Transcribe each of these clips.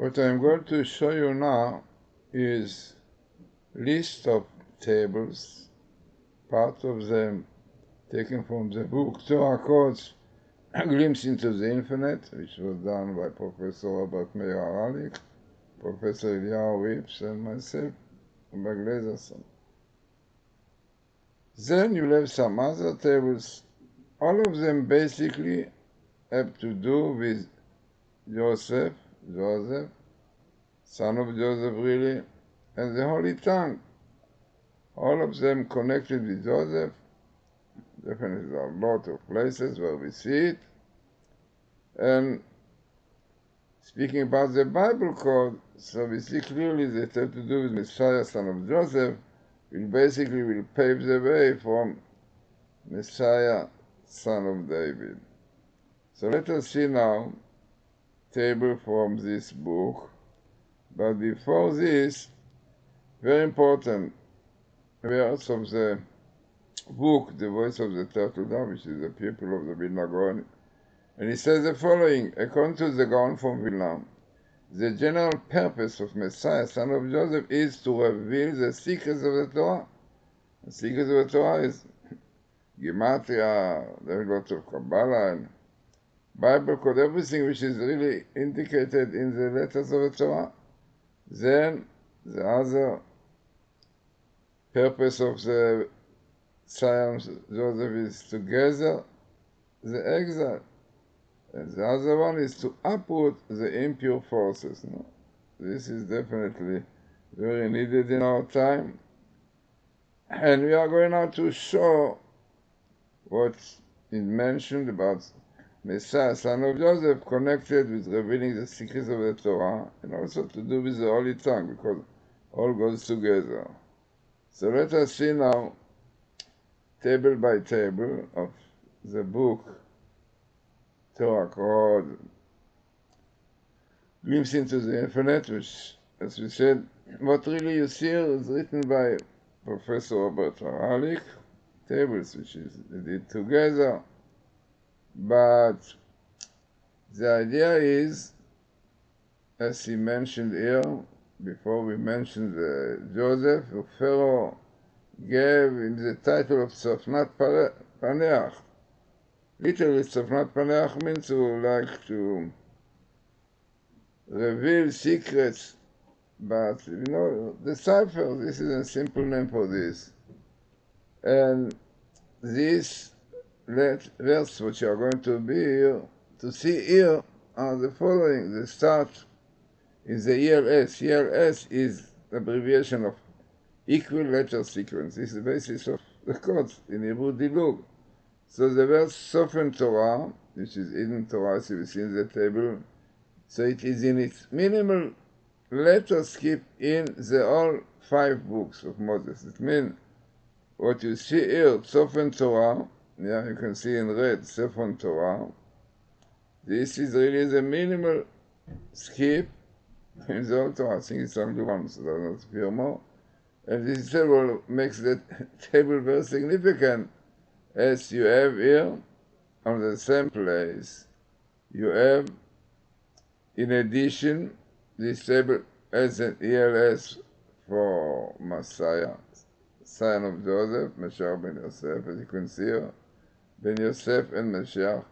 What I'm going to show you now is list of tables, part of them taken from the book Torah Codes, A Glimpse into the Infinite, which was done by Professor Robert Meir Haralik, Professor Eliyahu Rips, and myself, by Glazerson. Then you'll have some other tables. All of them basically have to do with Joseph, son of Joseph really, and the Holy Tongue. All of them connected with Joseph. Definitely there are a lot of places where we see it. And speaking about the Bible code, so we see clearly that have to do with Messiah, son of Joseph, will pave the way from Messiah, son of David. So let us see now table from this book. But before this, very important verse of the book, The Voice of the Turtle Dove, which is the people of the Vilna Gaon. And he says the following: according to the Gaon from Vilna, the general purpose of Messiah, son of Joseph, is to reveal the secrets of the Torah. The secrets of the Torah is Gematria, there is a lot of Kabbalah and Bible code, everything which is really indicated in the letters of the Torah. Then the other purpose of the Son Joseph is to gather the exile. And the other one is to uproot the impure forces. No? This is definitely very needed in our time. And we are going now to show what is mentioned about Messiah, son of Joseph, connected with revealing the secrets of the Torah, and also to do with the Holy Tongue, because all goes together. So let us see now, table by table, of the book Torah called Glimpse into the Infinite, which, as we said, what really you see here is written by Professor Robert Haralik, tables which is they did together. But the idea is, as he mentioned here, before we mentioned Joseph, who Pharaoh gave in the title of Tzofnat Paneach. Literally, Tzofnat Paneach means to like to reveal secrets, but decipher. This is a simple name for this. And this verse, which you are going to be here, to see here, are the following. The start is the ELS. ELS is the abbreviation of equal letter sequence. This is the basis of the codes in Hebrew Dilug. So the verse Sofen Torah, which is in Torah, so you see in the table, so it is in its minimal letter skip in the all 5 books of Moses. It means what you see here, Sofen Torah, you can see in red, Sofen Torah. This is really the minimal skip in the whole Torah. I think it's only one, so there not appear more. And this table makes the table very significant, as you have here, on the same place, you have, in addition, this table as an ELS for Messiah, son of Joseph, Mashiach ben Yosef, as you can see here, ben Yosef and Mashiach,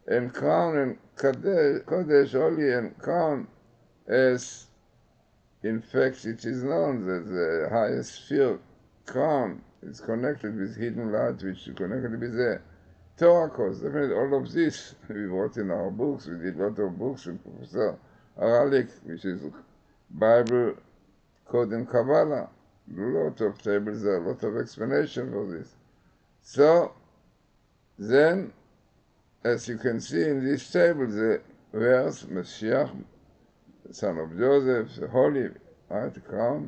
and crown and Kodesh, holy and crown, as in fact it is known that the highest sphere, crown, is connected with hidden light, which is connected with the Torah codes. Definitely all of this we wrote in our books. We did a lot of books with Professor Haralik, which is Bible code and Kabbalah. A lot of tables there, a lot of explanation for this. So then, as you can see in this table, the verse Mashiach, son of Joseph, the holy, right, crown,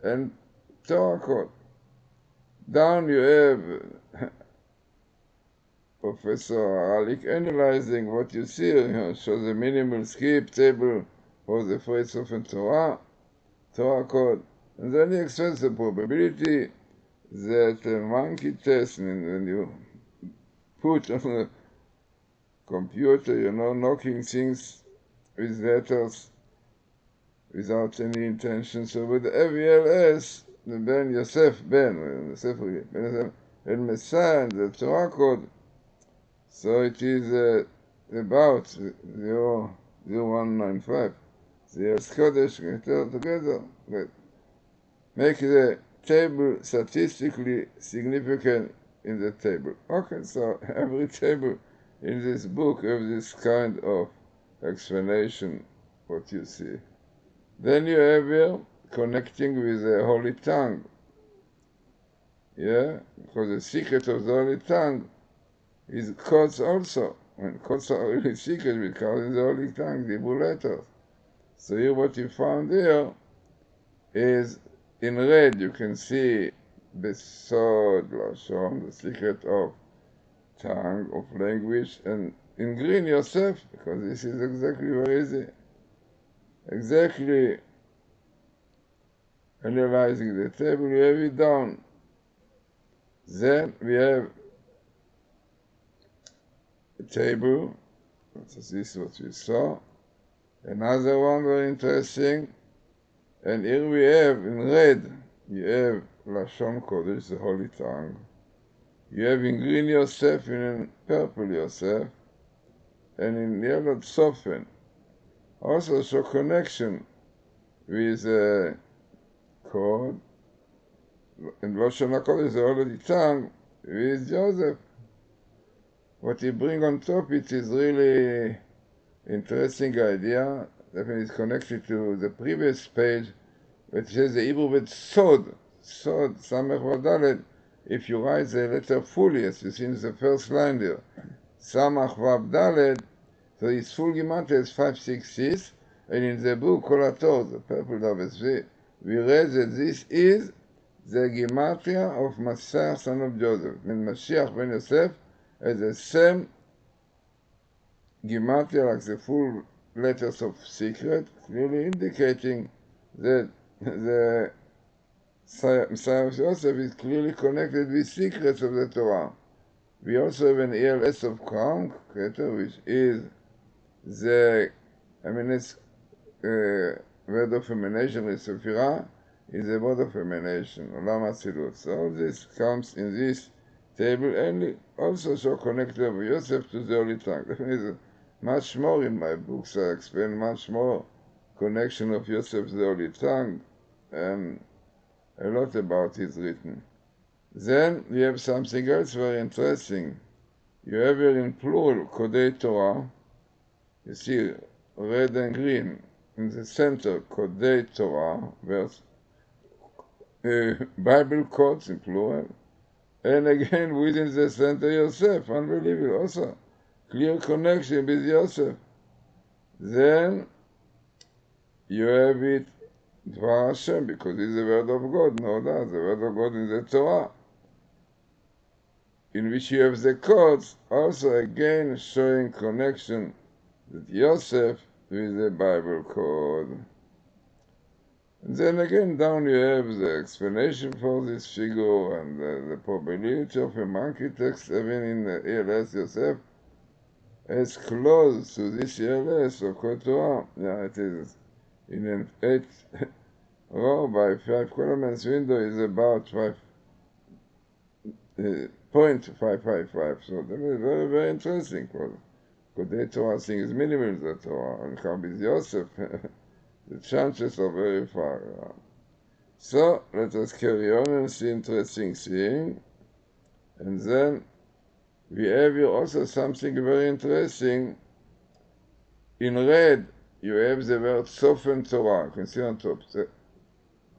and Torah code. Down you have Professor Haralik analyzing what you see here, shows the minimal skip table for the phrase of Torah code, and then he explains the probability that a monkey test, when you put on the computer, knocking things with letters, without any intention. So with every LS, the Ben Yosef El Messiah, the Torah code, so it is about 0195. The Els Kodesh together. Make the table statistically significant in the table. Okay, so every table in this book has this kind of explanation, what you see. Then you have here connecting with the Holy Tongue. Yeah, because the secret of the Holy Tongue is codes also. And codes are really secret because in the Holy Tongue, the Hebrew letters. So here what you found here is in red you can see Besod Lashon, the secret of tongue, of language, and in green Yosef, because this is exactly very easy. Exactly analyzing the table, you have it down. Then we have a table, this is what we saw. Another one very interesting, and here we have in red, you have Lashon Kodesh, the Holy Tongue. You have in green Yosef and in purple Yosef, and in yellow Tzofen. Also show connection with the code, and Lashon HaKodesh, the Holy Tongue, with Joseph. What he bring on top, it is really interesting idea. Definitely it's connected to the previous page, which says the Hebrew word sod, Samech Vav. If you write the letter fully, as you see in the first line there, Samach Vav Dalet, so its full gematria is 566, and in the book Kol Torah, the purple WSV, we read that this is the gematria of Messiah, son of Joseph. And Mashiach ben Yosef has the same gematria like the full letters of secret, clearly indicating that the Messiah of Joseph is clearly connected with secrets of the Torah. We also have an ELS of Crown, which is the, it's word of emanation, Sefirah, is a word of emanation, Olam Atzilut. So all this comes in this table, and also show connected of Yosef to the Holy Tongue. There is much more in my books. I explain much more connection of Yosef to the Holy Tongue, and a lot about it written. Then we have something else very interesting. You have here in plural, Kodei Torah. You see red and green. In the center, Kodei Torah, verse, Bible quotes in plural. And again, within the center, Yosef. Unbelievable. Also, clear connection with Yosef. Then you have it, Dvar Hashem, because it's the word of God. No doubt, the word of God in the Torah, in which you have the codes, also again showing connection with Yosef with the Bible code. And then again down you have the explanation for this figure and the probability of a monkey text, even in the ELS Yosef, as close to this ELS of Kol Torah. Yeah, it is in an 8 row by 5 columns window is about 0.555. So that is very, very interesting. Because the Torah thing is minimal, the Torah, and come with Yosef. The chances are very far. So let us carry on and see interesting thing. And then we have here also something very interesting. In red, you have the word Sofen Torah. You can see on top. The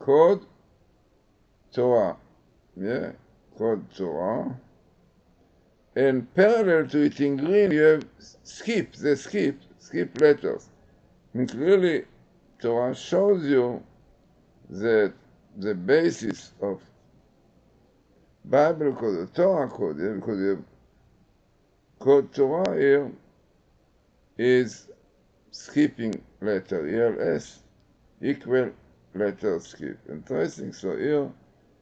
code Torah. Yeah, code Torah. And parallel to it in green, you have skip letters. And clearly, Torah shows you that the basis of Bible code, the Torah code, because you have code Torah here is skipping letter, ELS, equal letter skip. Interesting. So here,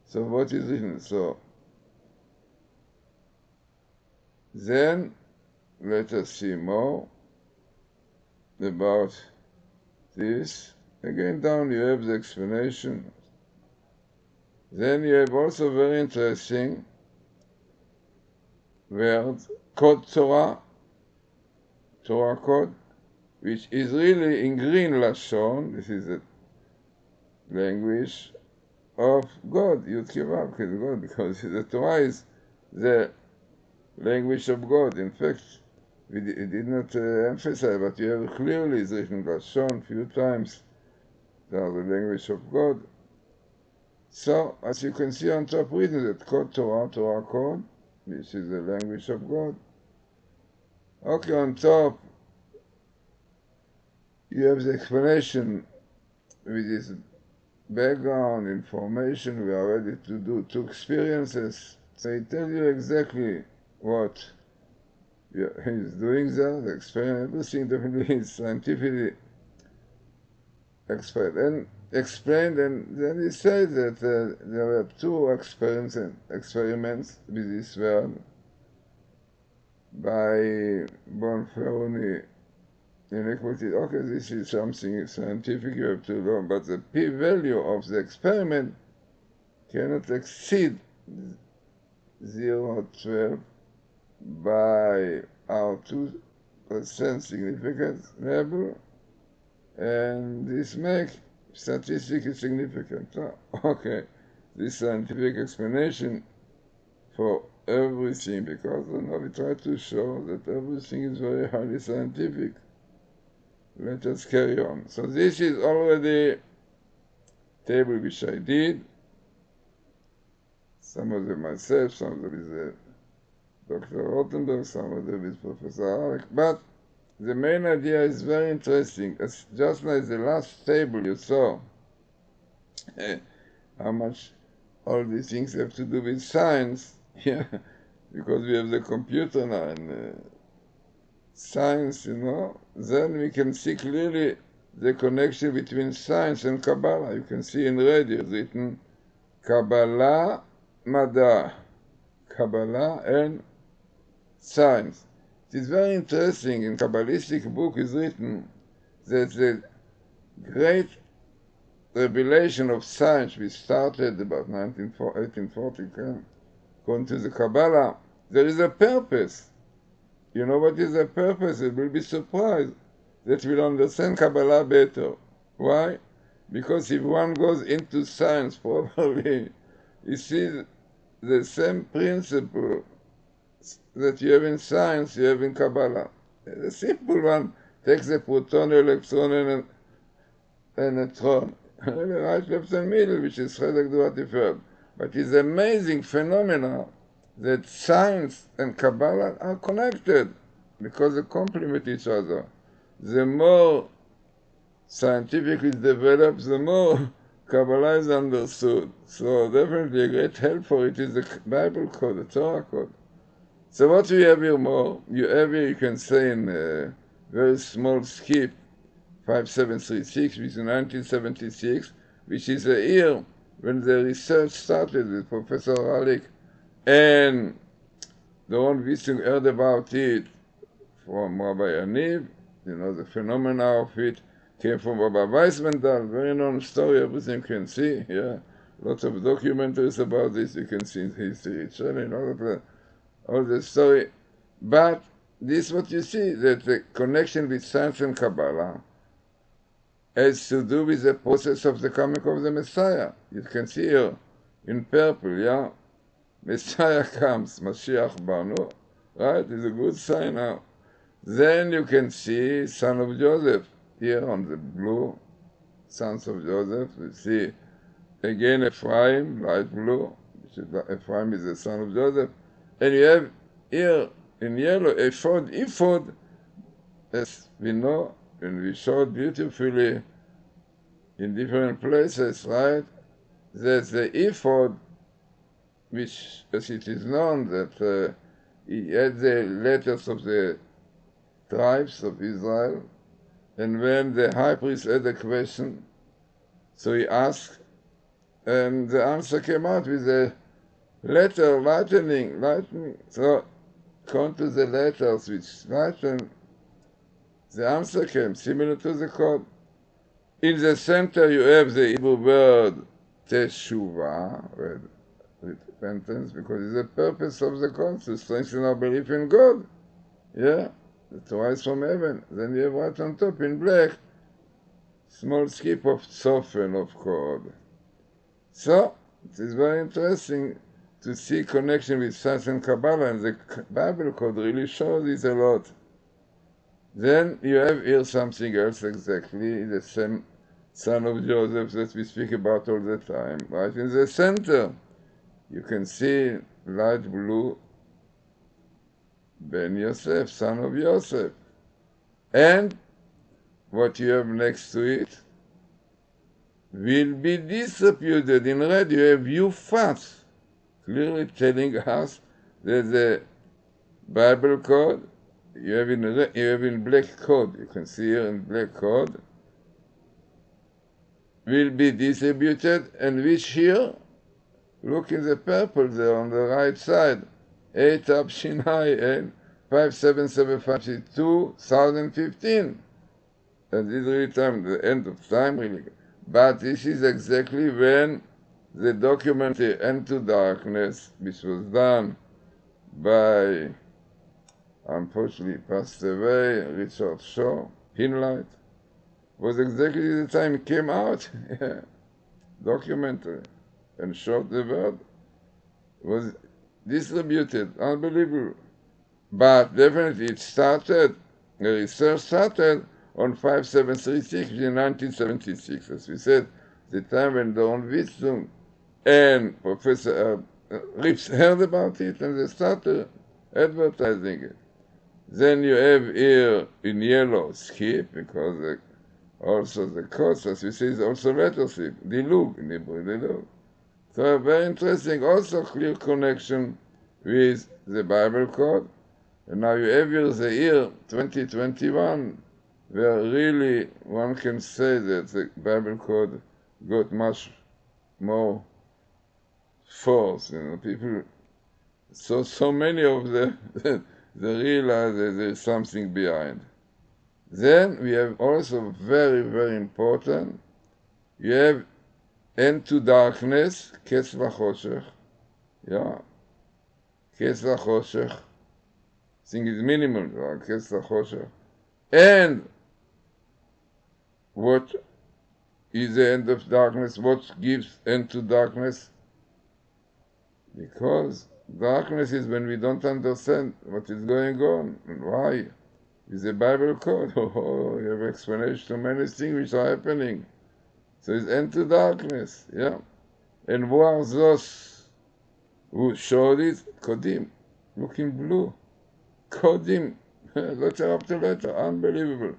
so what is written? So then let us see more about this. Again, down you have the explanation. Then you have also very interesting word called Torah code, which is really in green Lashon. This is the language of God, Yud Kei Vav Kei, God, because the Torah is the language of God. In fact, we did not emphasize, but you have clearly it's written Lashon a few times. They are the language of God. So, as you can see on top, reading that code Torah code, which is the language of God. Okay, on top, you have the explanation with this background information we are ready to do, two experiences. So he tells you exactly what he's doing there, the experiment, everything definitely is scientifically explained, and then he said that there were two experiments with this word by Bonferroni inequality. Okay, this is something scientific you have to learn, but the p-value of the experiment cannot exceed 0.12 by our 2% significance level, and this makes statistically significant. Okay, this scientific explanation for everything, because we try to show that everything is very highly scientific. Let us carry on. So this is already table which I did. Some of them myself, some of them with Dr. Rothenberg, some of them with Professor Arik. But the main idea is very interesting. It's just like the last table you saw, how much all these things have to do with science. Yeah, because we have the computer now and science, then we can see clearly the connection between science and Kabbalah. You can see in red it's written Kabbalah Mada, Kabbalah and science. It is very interesting. In Kabbalistic book is written that the great revelation of science, which started about 1840, according to the Kabbalah, there is a purpose. You know what is the purpose? It will be surprised that we'll understand Kabbalah better. Why? Because if one goes into science properly, you see the same principle that you have in science, you have in Kabbalah. The simple one takes a proton, electron, and a neutron. Right, left, and middle, which is Chedek Duat Tiferet. But it's amazing phenomena that science and Kabbalah are connected because they complement each other. The more scientifically developed, the more Kabbalah is understood. So definitely a great help for it is the Bible code, the Torah code. So what we have here more, you can say in a very small skip, 5736, which is 1976, which is a year when the research started with Professor Ralik, and Doron Wissing heard about it from Rabbi Yaniv. The phenomena of it came from Rabbi Weissmandal, very known story, everything you can see, lots of documentaries about this, you can see in history, all the story. But this is what you see, that the connection with science and Kabbalah has to do with the process of the coming of the Messiah. You can see here in purple, Messiah comes, Mashiach Banu, right? It's a good sign now. Then you can see son of Joseph here on the blue, sons of Joseph. You see again Ephraim, light blue, Ephraim is the son of Joseph. And you have here in yellow ephod, as we know, and we showed beautifully in different places, right? That the ephod, which, as it is known, that he had the letters of the tribes of Israel, and when the high priest had a question, so he asked, and the answer came out with a letter, lightning. So, according to the letters which lighten, the answer came similar to the code. In the center you have the Hebrew word teshuvah, repentance, because it's the purpose of the code, to strengthen our belief in God. Yeah, the Torah is from heaven. Then you have right on top in black, small skip of tzofen of code. So, it is very interesting to see connection with science and Kabbalah, and the Bible code really shows it a lot. Then you have here something else exactly, the same son of Joseph that we speak about all the time. Right in the center, you can see light blue, Ben Yosef, son of Joseph. And what you have next to it will be distributed. In red you have Yufat, clearly telling us that the Bible code, you have in black code, you can see here in black code, will be distributed, and which here, look in the purple there on the right side, 8 up Shinai and 5775 2015. And this is really time, the end of time really. But this is exactly when the document Into Darkness, which was done by, unfortunately passed away, Richard Shaw, Hinlight, was exactly the time it came out. Documentary. And short the word was distributed. Unbelievable. But definitely it started, the research started on 5736 in 1976. As we said, the time when Doron Witzum and Professor Rips heard about it and they started advertising it. Then you have here in yellow skip, because also the codes, as we say, is also lettership, dilug in Hebrew, dilug. So very interesting, also clear connection with the Bible code. And now you have here the year 2021, where really one can say that the Bible code got much more force. People, so many of them, they realize that there's something behind. Then we have also very, very important, you have Into Darkness, Ketz Vachoshech, yeah, Ketz Vachoshech, I think it's minimal, Ketz Vachoshech, and what is the end of darkness? What gives end to darkness? Because darkness is when we don't understand what is going on and why. Is the Bible code? Oh, you have explanation to many things which are happening. So it's end to darkness, yeah. And who are those who showed it? Kodim, looking blue. Kodim, letter after letter, unbelievable.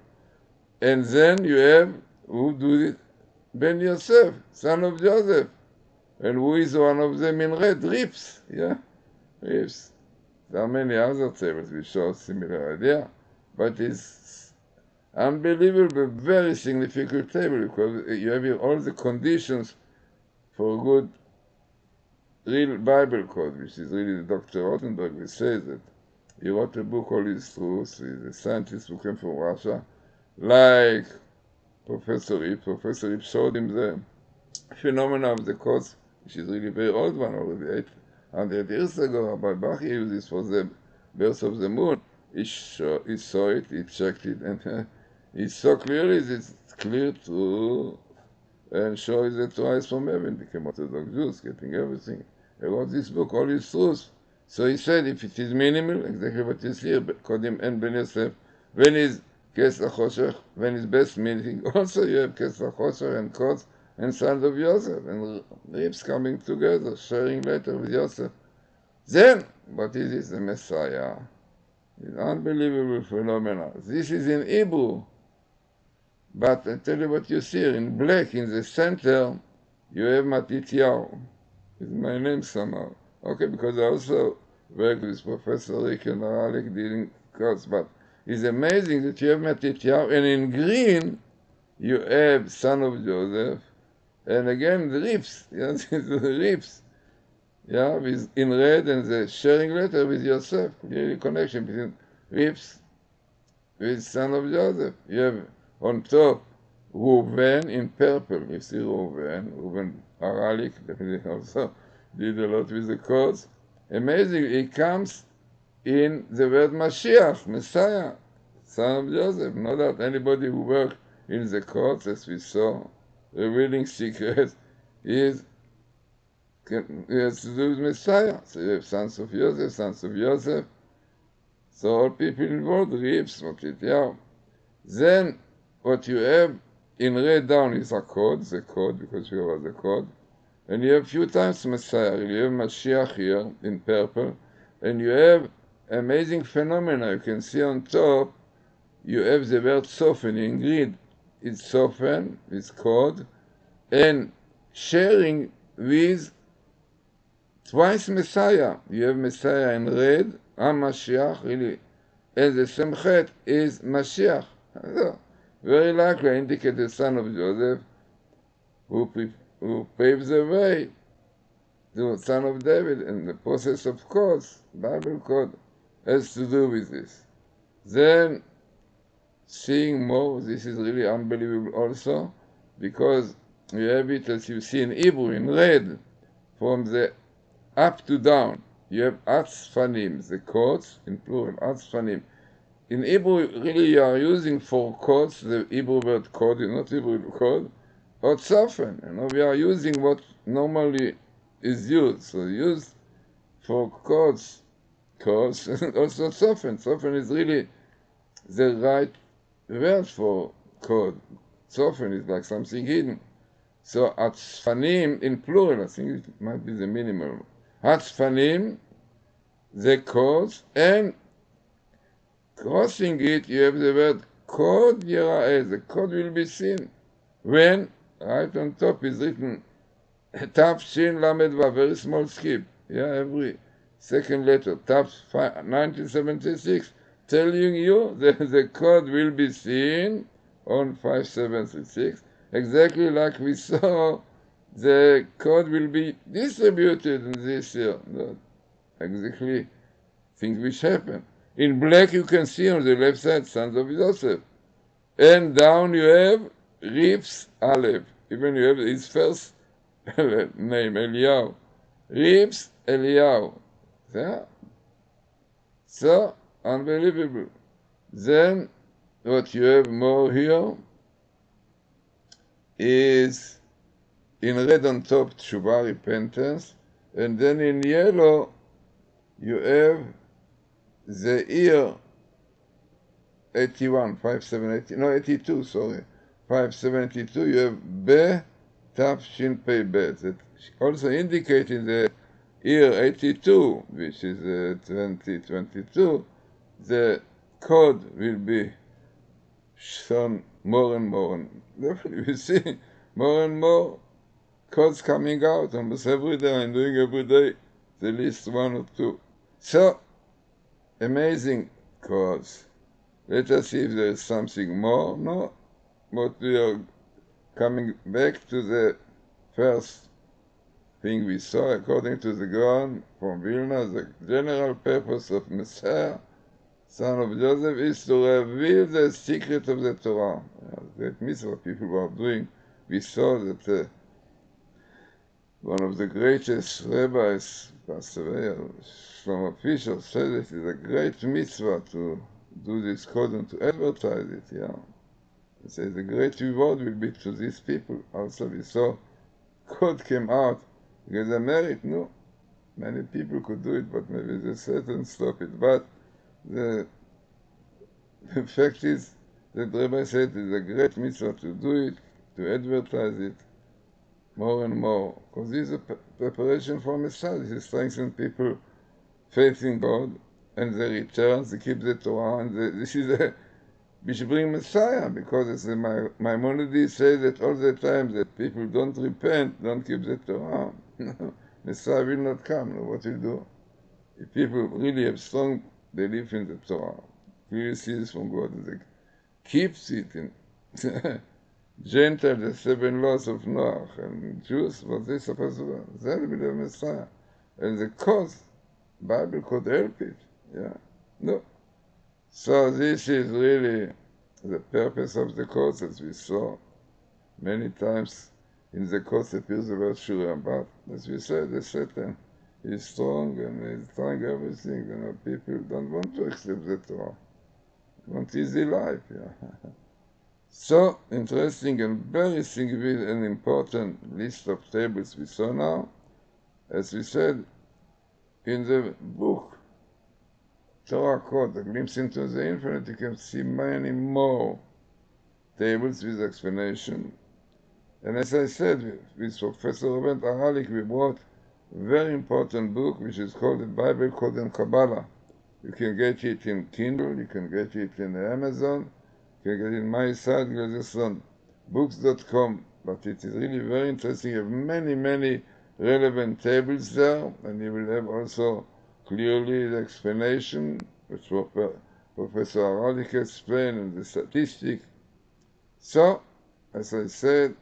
And then you have, who do it? Ben Yosef, son of Joseph. And who is one of them in red? Rips, yeah, Rips. There are many other tables which show similar idea, but it's unbelievable, very significant table, because you have here all the conditions for a good real Bible code, which is really Dr. Rothenberg, who says that he wrote a book, All Is Truth. He's a scientist who came from Russia, like Professor Ip. Professor Ip showed him the phenomena of the codes, which is really very old one, already 800 years ago. Rabbi Bach used this for the birth of the moon. He saw it, he checked it, and he saw clearly that it's clear true, and shows that Torah is from heaven, became Orthodox Jews, getting everything. He wrote this book, All Is Truth. So he said, if it is minimal, exactly what is here, Kodim and Ben Yosef, when is Kes HaChoshech, when is best meeting, also you have Kes HaChoshech and Kotz and sons of Yosef, and Rips coming together, sharing later with Yosef. Then, what is this? The Messiah. It's unbelievable phenomena. This is in Hebrew. But I tell you what you see, in black, in the center, you have Matityahu. It's my name somehow. Okay, because I also work with Professor Rick and Alec dealing course, but it's amazing that you have Matityahu, and in green, you have son of Joseph, and again the Rips, the Rips, with in red, and the sharing letter with Yosef, clearly connection between Rips with son of Joseph. You have on top Reuven in purple. You see Reuven Aralik, definitely also did a lot with the codes. Amazing, he comes in the word Mashiach, Messiah, son of Joseph. Not that anybody who worked in the courts, as we saw, revealing secrets, has to do with Messiah. So you have sons of Joseph. So all people involved, Reeves, Matityahu. Then what you have in red down is the code, because we have the code. And you have a few times Messiah. You have Mashiach here in purple. And you have amazing phenomena. You can see on top, you have the word soften in green. It's soften, it's code, and sharing with twice Messiah. You have Messiah in red, Mashiach, really. And the same chet is Mashiach. Very likely indicate the son of Joseph, who paves the way to son of David, and the process of course, Bible code, has to do with this. Then, seeing more, this is really unbelievable also, because you have it as you see in Hebrew, in red, from the up to down. You have atzfanim, the codes, in plural, atzfanim. In Hebrew, really you are using for codes, the Hebrew word code, not Hebrew code, or tzofen. We are using what normally is used. So used for codes, and also tzofen. Tzofen is really the right word for code. Tzofen is like something hidden. So atzfanim in plural, I think it might be the minimal. Atzfanim, the codes, and crossing it, you have the word code yira'eh. The code will be seen. When, right on top is written Tav Shin Lamed Vav, very small skip. Every second letter. Tav 1976, telling you that the code will be seen on 5736. Exactly like we saw, the code will be distributed in this year. Not exactly things which happen. In black you can see on the left side, sons of Joseph. And down you have Rivs Aleph. Even you have his first name, Eliyahu. Rivs Eliyahu. So, unbelievable. Then, what you have more here is in red on top, Tshuva, repentance. And then in yellow, you have the year 81, 5780, no, 82, sorry, 572, you have Be Tav Shin Pei Bet. That also indicating the year 82, which is 2022, the code will be shown more and more. And definitely we see more and more codes coming out almost every day. I'm doing every day the least one or two. So, amazing codes. Let us see if there is something more. No, but we are coming back to the first thing we saw. According to the Gaon from Vilna, the general purpose of Messiah, son of Joseph, is to reveal the secret of the Torah. That mitzvah people were doing. We saw that one of the greatest rabbis, passed away, Shlomo Fisher, said it is a great mitzvah to do this code and to advertise it. He says the great reward will be to these people. Also we saw code came out because they merit. No, many people could do it, but maybe they said and stop it. But the fact is that Rabbi said it is a great mitzvah to do it, to advertise it more and more, because this is a preparation for Messiah. This is strengthening people faith in God, and the returns, they keep the Torah, and this is a which bring Messiah, because as the Maimonides say that all the time that people don't repent, don't keep the Torah, Messiah will not come. What will do? If people really have strong belief in the Torah, really see this from God, and they keeps it in gentle, the 7 laws of Noah, and Jews, what they supposed to do, then will have Messiah. And the cause, Bible could help it. No. So this is really the purpose of the course, as we saw. Many times in the course appears the word Shura, but as we said, the Satan is strong and is trying everything. People don't want to accept the Torah. They want easy life. Yeah. So interesting and very significant and important list of tables we saw now. As we said, in the book Torah Code, A Glimpse into the Infinite, you can see many more tables with explanation. And as I said, with Professor Robert Aralik, we wrote a very important book which is called the Bible Code and Kabbalah. You can get it in Kindle, you can get it in Amazon, you can get it in my site, GlazersonBooks.com. But it is really very interesting. You have many relevant tables there, and you will have also clearly the explanation, which Professor Aralik explained, and the statistic. So, as I said,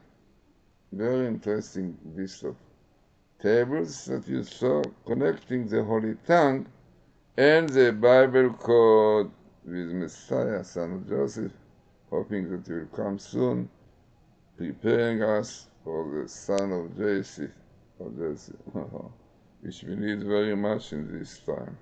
very interesting list of tables that you saw connecting the Holy Tongue and the Bible Code with Messiah, son of Joseph, hoping that he will come soon, preparing us for the son of Joseph, which we need very much in this time.